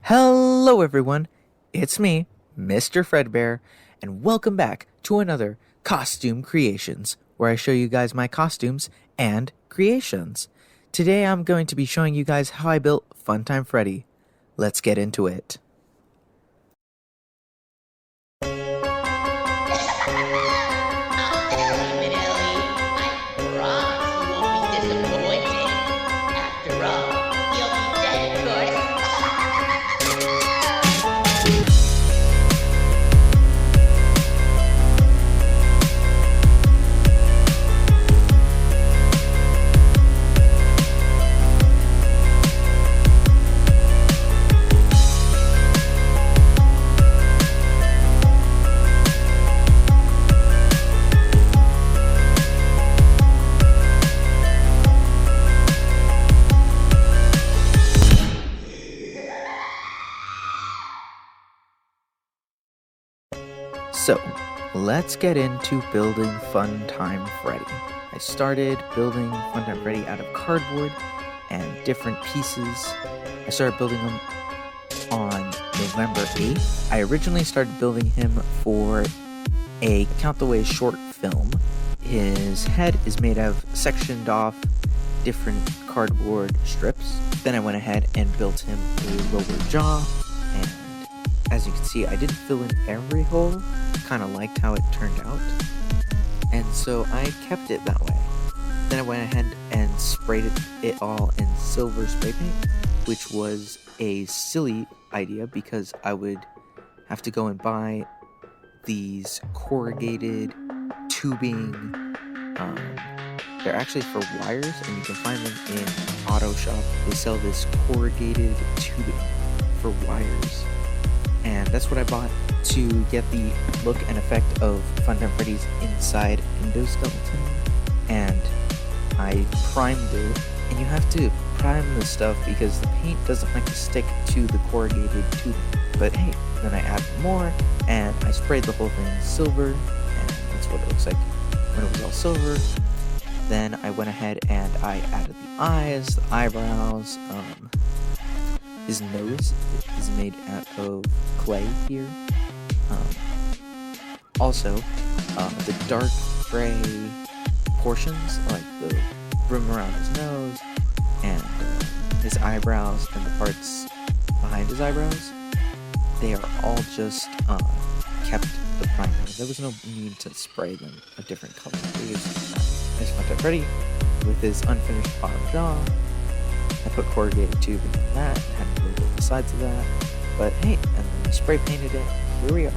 Hello everyone, it's me, Mr. Fredbear, and welcome back to another Costume Creations, where I show you guys my costumes and creations. Today I'm going to be showing you guys how I built Funtime Freddy. Let's get into it. So, let's get into building Funtime Freddy. I started building Funtime Freddy out of cardboard and different pieces. I started building him on November 8th. I originally started building him for a Count the Ways short film. His head is made of sectioned off different cardboard strips. Then I went ahead and built him a lower jaw, and as you can see, I didn't fill in every hole. Kind of liked how it turned out, and so I kept it that way. Then I went ahead and sprayed it all in silver spray paint, which was a silly idea because I would have to go and buy these corrugated tubing. They're actually for wires, and you can find them in Auto Shop. They sell this corrugated tubing for wires, and that's what I bought to get the look and effect of Funtime Freddy's inside endoskeleton. And I primed it, and you have to prime this stuff because the paint doesn't like to stick to the corrugated tubing. But hey, then I added more, and I sprayed the whole thing silver, and that's what it looks like when it was all silver. Then I went ahead and I added the eyes, the eyebrows. His nose is made out of clay here. Also, the dark gray portions, like the rim around his nose and his eyebrows and the parts behind his eyebrows, they are all just kept the primer. There was no need to spray them a different color. There's Funtime Freddy with his unfinished bottom jaw. I put corrugated tubing in that, had to build the sides of that, but hey, and then I spray painted it. Here we are.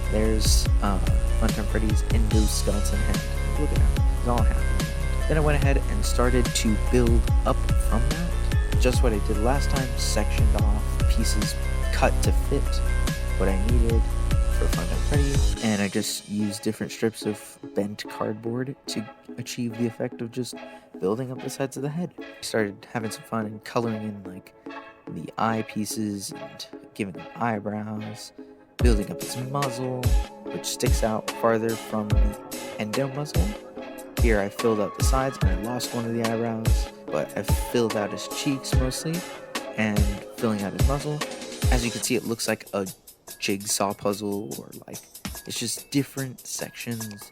There's Funtime Freddy's endoskeleton head. Look at him, he's all happy. Then I went ahead and started to build up from that. Just what I did last time, sectioned off pieces cut to fit what I needed for Funtime Freddy, and I just used different strips of bent cardboard to achieve the effect of just building up the sides of the head. I started having some fun and coloring in like the eye pieces and giving them eyebrows, building up his muzzle, which sticks out farther from the endo muzzle. Here I filled out the sides and I lost one of the eyebrows, but I filled out his cheeks mostly and filling out his muzzle. As you can see, it looks like a jigsaw puzzle, or like it's just different sections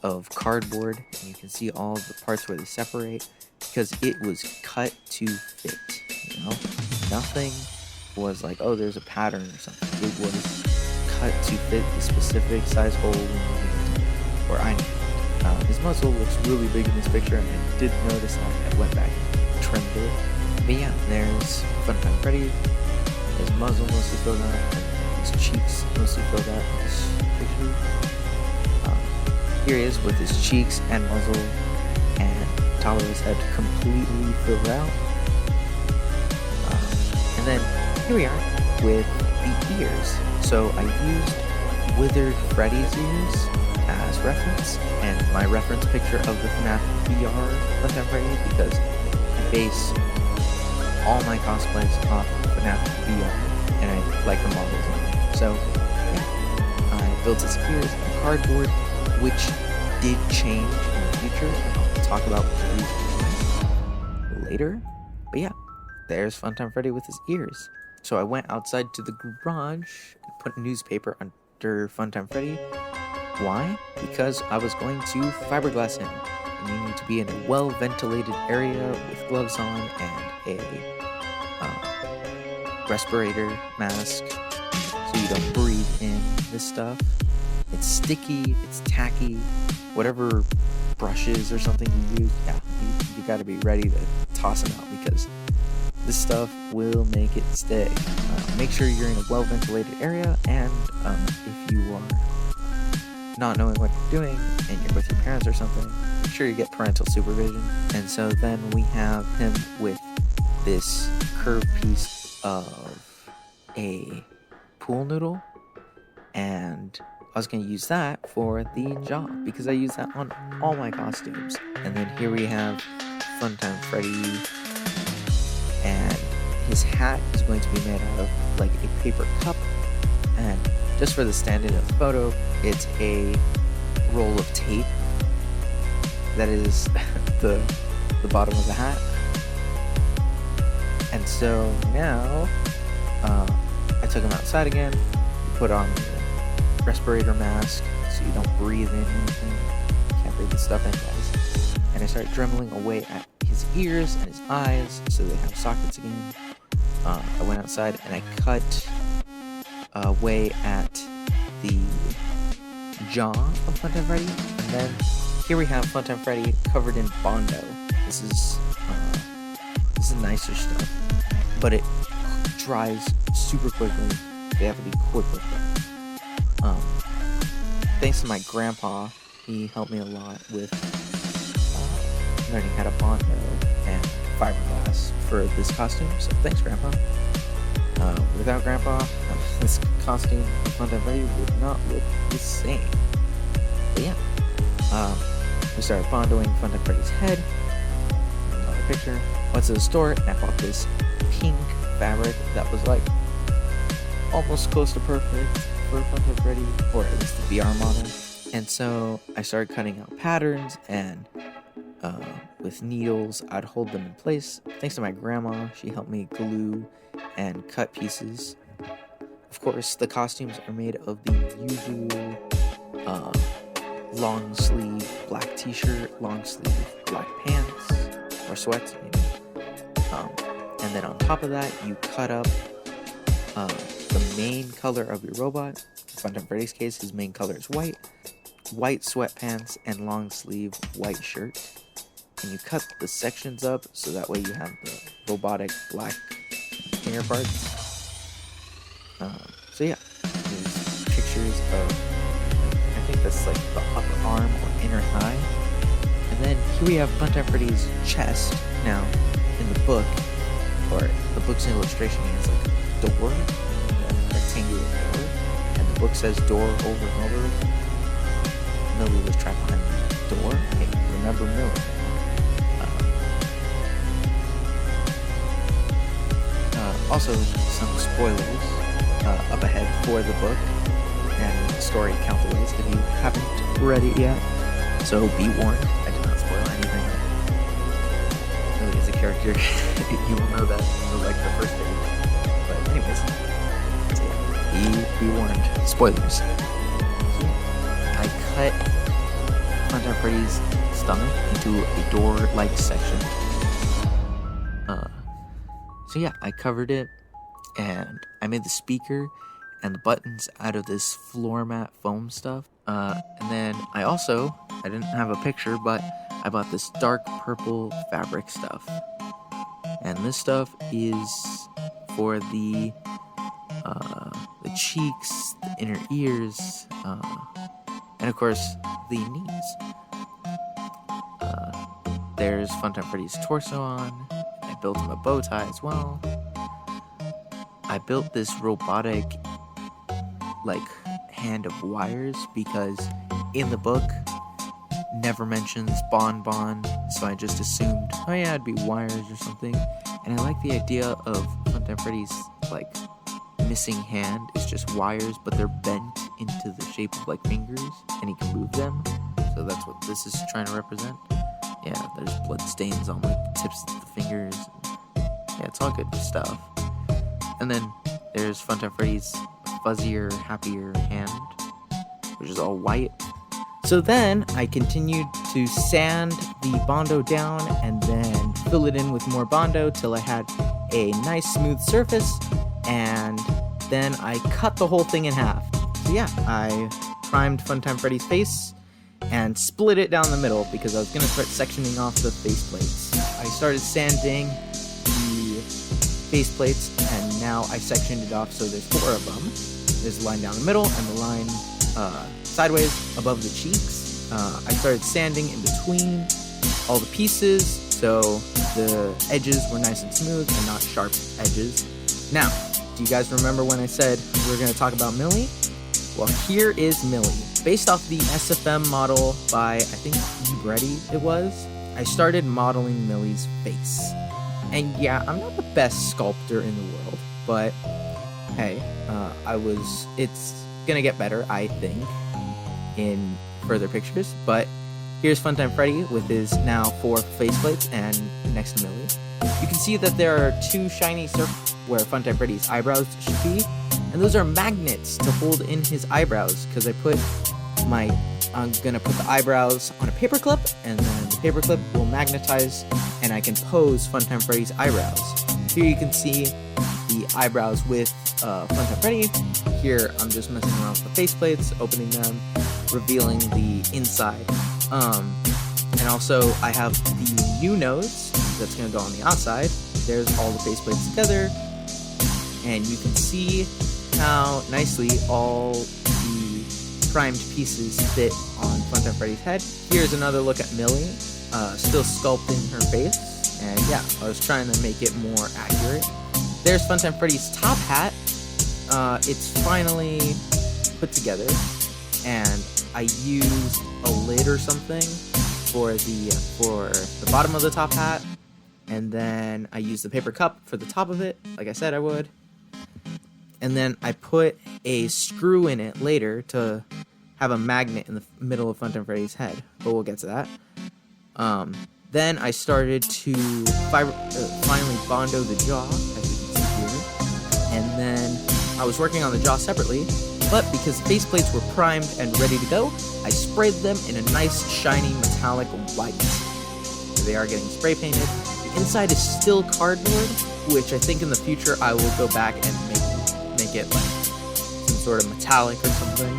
of cardboard, and you can see all of the parts where they separate because it was cut to fit, you know? Nothing was like, oh, there's a pattern or something. It was cut to fit the specific size hole where I need. His muzzle looks really big in this picture, and I did notice that I went back and trimmed it. But yeah, there's Funtime Freddy. His muzzle mostly filled out, and his cheeks mostly filled out in this picture. Here he is with his cheeks and muzzle and top of his head completely filled out. And then here we are with the ears. So I used Withered Freddy's ears as reference, and my reference picture of the FNAF VR Funtime Freddy, because I base all my cosplays off of FNAF VR, and I like the models on it. So yeah, I built his ears in cardboard, which did change in the future, and I'll talk about these later. But yeah, there's Funtime Freddy with his ears. So I went outside to the garage and put a newspaper under Funtime Freddy. Why? Because I was going to fiberglass him. And you need to be in a well-ventilated area with gloves on and a respirator mask so you don't breathe in this stuff. It's sticky, it's tacky, whatever brushes or something you use, yeah, you gotta be ready to toss them out because this stuff will make it stay. Make sure you're in a well-ventilated area, and if you are not knowing what you're doing and you're with your parents or something, make sure you get parental supervision. And so then we have him with this curved piece of a pool noodle, and I was going to use that for the jaw because I use that on all my costumes. And then here we have Funtime Freddy, and his hat is going to be made out of like a paper cup, and just for the stand-in of the photo, it's a roll of tape that is the bottom of the hat. And so now I took him outside again, put on the respirator mask so you don't breathe in anything. You can't breathe the stuff in, guys. And I start dremeling away at his ears and his eyes so they have sockets again. I went outside and I cut away at the jaw of Funtime Freddy, and then here we have Funtime Freddy covered in Bondo. This is nicer stuff, but it dries super quickly. They have to be quick with it. Thanks to my grandpa, he helped me a lot with learning how to Bondo and fiberglass for this costume, so thanks, Grandpa. Without Grandpa, this costume of Funtime Freddy would not look the same. But yeah, we started bondoing Funtime Freddy's head. Another picture. Went to the store and I bought this pink fabric that was like almost close to perfect for Funtime Freddy, or at least the VR model. And so I started cutting out patterns, and with needles, I'd hold them in place. Thanks to my grandma, she helped me glue and cut pieces. Of course, the costumes are made of the usual long sleeve black t-shirt, long sleeve black pants, or sweats, maybe. And then on top of that, you cut up the main color of your robot. In Funtime Freddy's case, his main color is white sweatpants, and long sleeve white shirt. And you cut the sections up so that way you have the robotic black inner parts. So yeah, these pictures of, I think that's like the upper arm or inner thigh. And then here we have Funtime Freddy's chest. Now, in the book, or the book's illustration, is like a door, a rectangular door, and the book says door over and over. Millie was trapped behind the door. Hey, remember Millie? Also, some spoilers up ahead for the book and story countaways if you haven't read it yet. So be warned, I did not spoil anything. Millie is a character, you will know that in like the first page. But anyways, so yeah, be warned, spoilers. So I cut Funtime Freddy's stomach into a door-like section. So yeah, I covered it, and I made the speaker and the buttons out of this floor mat foam stuff. And then I didn't have a picture, but I bought this dark purple fabric stuff. And this stuff is for the cheeks, the inner ears, and of course, the knees. There's Funtime Freddy's torso on. I built him a bow tie as well. I built this robotic, like, hand of wires because in the book never mentions Bon, so I just assumed, oh yeah, it'd be wires or something. And I like the idea of Funtime Freddy's, like, missing hand is just wires, but they're bent into the shape of, like, fingers, and he can move them. So that's what this is trying to represent. Yeah, there's blood stains on like the tips of the fingers. Yeah, it's all good stuff. And then There's Funtime Freddy's fuzzier, happier hand, which is all white. So then I continued to sand the Bondo down and then fill it in with more Bondo till I had a nice smooth surface, and then I cut the whole thing in half. So yeah, I primed Funtime Freddy's face and split it down the middle because I was going to start sectioning off the faceplates. I started sanding the faceplates, and now I sectioned it off so there's 4 of them. There's a line down the middle and the line sideways above the cheeks. I started sanding in between all the pieces so the edges were nice and smooth and not sharp edges. Now, do you guys remember when I said we were going to talk about Millie? Well, here is Millie. Based off the SFM model by, I think, Freddy it was, I started modeling Millie's face. And yeah, I'm not the best sculptor in the world, but hey, it's gonna get better, I think, in further pictures. But here's Funtime Freddy with his now 4 faceplates, and next to Millie. You can see that there are 2 shiny circles where Funtime Freddy's eyebrows should be, and those are magnets to hold in his eyebrows, because I'm gonna put the eyebrows on a paper clip, and then the paper clip will magnetize, and I can pose Funtime Freddy's eyebrows. Here you can see the eyebrows with Funtime Freddy. Here I'm just messing around with the faceplates, opening them, revealing the inside. And also I have the new nose that's gonna go on the outside. There's all the faceplates together, and you can see how nicely all the primed pieces fit on Funtime Freddy's head. Here's another look at Millie, still sculpting her face, and yeah, I was trying to make it more accurate. There's Funtime Freddy's top hat. It's finally put together, and I used a lid or something for the bottom of the top hat, and then I used the paper cup for the top of it, like I said I would. And then I put a screw in it later to have a magnet in the middle of Funtime Freddy's head, but we'll get to that. Then I started to finally Bondo the jaw, as you can see here. And then I was working on the jaw separately, but because the faceplates were primed and ready to go, I sprayed them in a nice shiny metallic white. So they are getting spray painted. The inside is still cardboard, which I think in the future I will go back and make it like some sort of metallic or something.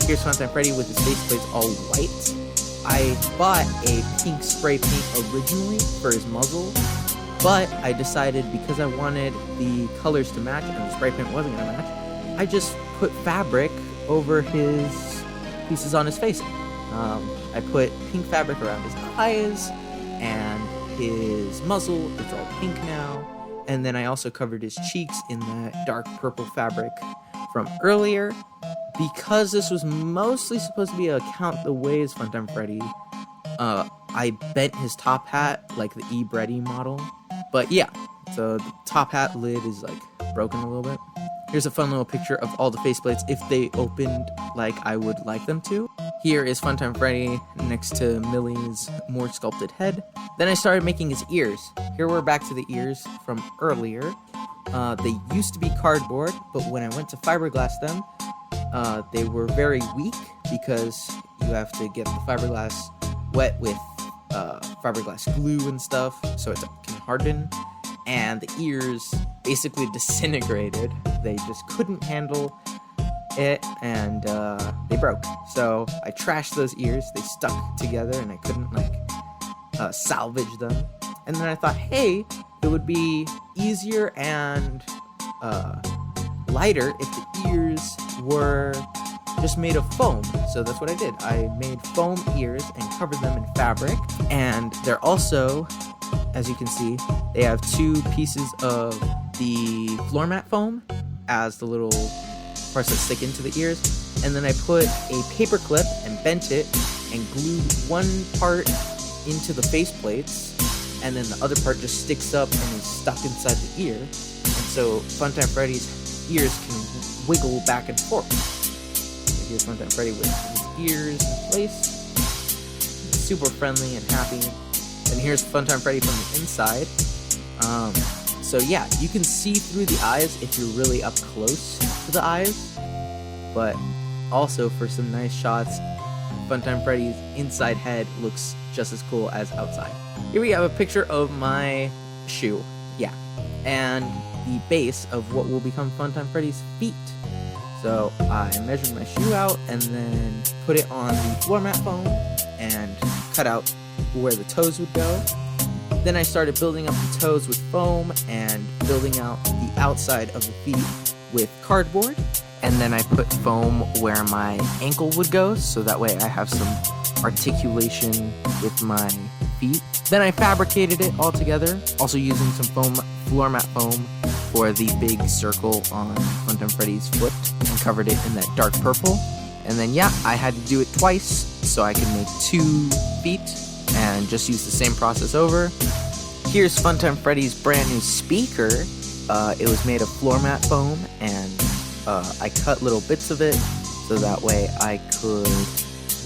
Here's Funtime Freddy with his faceplates all white. I bought a pink spray paint originally for his muzzle, but I decided because I wanted the colors to match and the spray paint wasn't going to match, I just put fabric over his pieces on his face. I put pink fabric around his eyes and his muzzle. It's all pink now. And then I also covered his cheeks in that dark purple fabric from earlier. Because this was mostly supposed to be a count the ways Funtime Freddy, I bent his top hat like the E-Breddy model. But yeah, so the top hat lid is like broken a little bit. Here's a fun little picture of all the faceplates if they opened like I would like them to. Here is Funtime Freddy next to Millie's more sculpted head. Then I started making his ears. Here we're back to the ears from earlier. They used to be cardboard, but when I went to fiberglass them, they were very weak because you have to get the fiberglass wet with fiberglass glue and stuff so it can harden, and the ears basically disintegrated. They just couldn't handle it, and they broke. So I trashed those ears. They stuck together and I couldn't salvage them. And then I thought, hey, it would be easier and lighter if the ears were just made of foam. So that's what I did. I made foam ears and covered them in fabric. And they're also, as you can see, they have 2 pieces of the floor mat foam as the little parts that stick into the ears. And then I put a paper clip and bent it and glued one part into the faceplates, and then the other part just sticks up and is stuck inside the ear. And so Funtime Freddy's ears can wiggle back and forth. So here's Funtime Freddy with his ears in place. Super friendly and happy. And here's Funtime Freddy from the inside. So yeah, you can see through the eyes if you're really up close to the eyes, but also for some nice shots, Funtime Freddy's inside head looks just as cool as outside. Here we have a picture of my shoe, yeah, and the base of what will become Funtime Freddy's feet. So I measured my shoe out and then put it on the floor mat foam and cut out where the toes would go. Then I started building up the toes with foam and building out the outside of the feet with cardboard. And then I put foam where my ankle would go, so that way I have some articulation with my feet. Then I fabricated it all together, also using some foam, floor mat foam for the big circle on Funtime Freddy's foot, and covered it in that dark purple. And then yeah, I had to do it twice so I could make 2 feet and just use the same process over. Here's Funtime Freddy's brand new speaker. It was made of floor mat foam, and I cut little bits of it so that way I could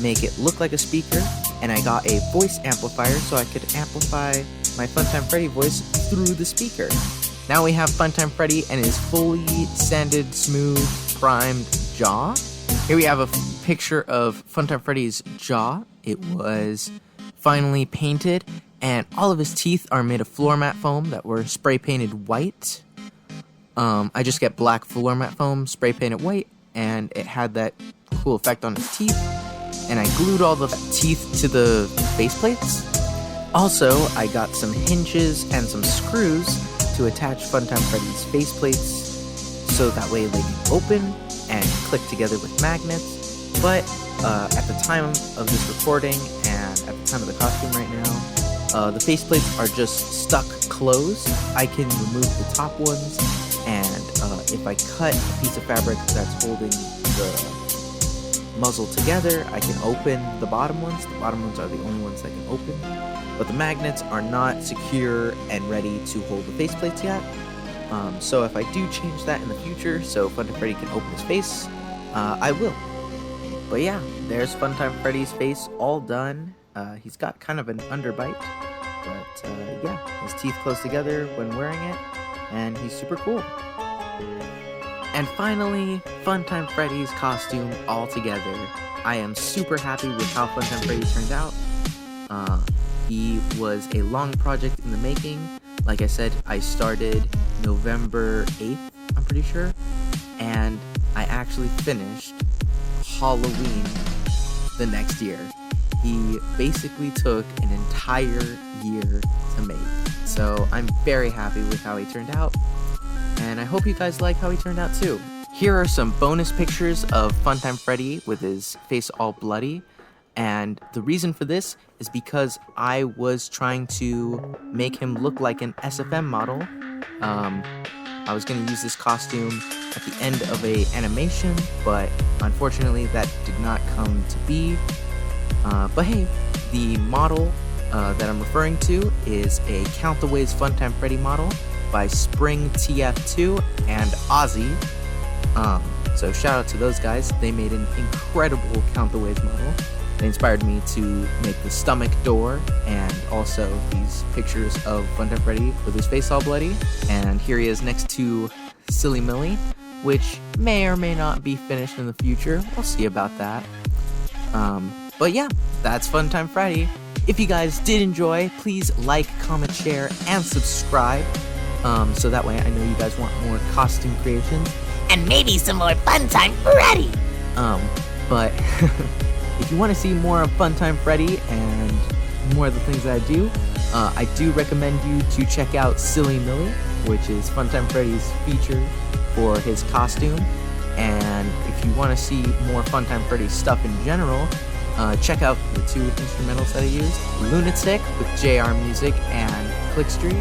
make it look like a speaker. And I got a voice amplifier so I could amplify my Funtime Freddy voice through the speaker. Now we have Funtime Freddy and his fully sanded, smooth, primed jaw. Here we have a picture of Funtime Freddy's jaw. It was finally painted, and all of his teeth are made of floor mat foam that were spray painted white. I just get black floor mat foam, spray painted white, and it had that cool effect on his teeth. And I glued all the teeth to the faceplates. Also, I got some hinges and some screws to attach Funtime Freddy's faceplates, so that way they can open and click together with magnets. But at the time of this recording and at the time of the costume right now, the faceplates are just stuck closed. I can remove the top ones, and if I cut a piece of fabric that's holding the muzzle together, I can open the bottom ones. The bottom ones are the only ones that can open, but the magnets are not secure and ready to hold the faceplates yet. So if I do change that in the future so Funtime Freddy can open his face, I will. But yeah, there's Funtime Freddy's face all done. He's got kind of an underbite, but yeah, his teeth close together when wearing it, and he's super cool. And finally, Funtime Freddy's costume all together. I am super happy with how Funtime Freddy turned out. He was a long project in the making. Like I said, I started November 8th, I'm pretty sure, and I actually finished Halloween the next year. He basically took an entire year to make. So I'm very happy with how he turned out, and I hope you guys like how he turned out too. Here are some bonus pictures of Funtime Freddy with his face all bloody, and the reason for this is because I was trying to make him look like an SFM model. I was going to use this costume at the end of a animation, but unfortunately that did not come to be. But hey, the model that I'm referring to is a Count the Ways Funtime Freddy model by Spring TF2 and Ozzy. So shout out to those guys. They made an incredible Count the Ways model. They inspired me to make the stomach door and also these pictures of Funtime Freddy with his face all bloody. And here he is next to Silly Millie, which may or may not be finished in the future. We'll see about that. But yeah, that's Funtime Freddy. If you guys did enjoy, please like, comment, share, and subscribe. So that way I know you guys want more costume creations. And maybe some more Funtime Freddy! But if you want to see more of Funtime Freddy and more of the things that I do recommend you to check out Silly Millie, which is Funtime Freddy's feature for his costume. And if you want to see more Funtime Freddy stuff in general, check out the 2 instrumentals that I used, LUNATIC with JR Music and Clixtry.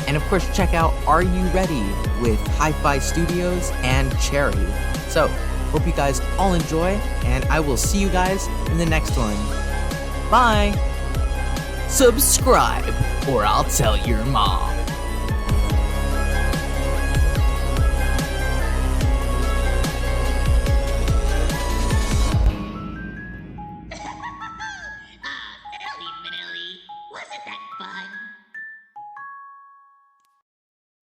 And of course, check out Are You Ready with Hifi Studios and Cherrie. So, hope you guys all enjoy, and I will see you guys in the next one. Bye! Subscribe, or I'll tell your mom. Millie, wasn't that fun?